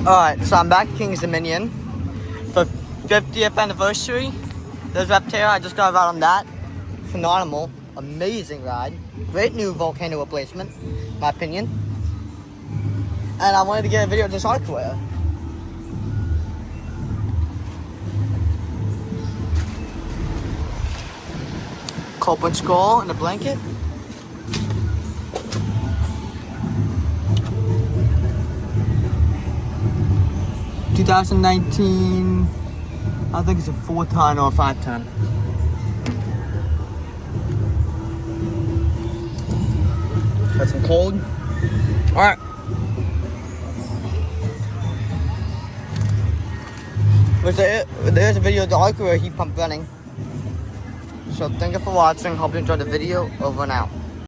Alright, so I'm back at King's Dominion for 50th anniversary. There's Reptile, I just got a ride on that. Phenomenal, amazing ride. Great new volcano replacement, in my opinion. And I wanted to get a video of this Arcoaire. Copeland skull in a blanket. (2019), I think it's a 4-ton or a 5-ton. Got some cold. Alright. There's a video of the Arcoaire heat pump running. So thank you for watching. Hope you enjoyed the video. Over and out.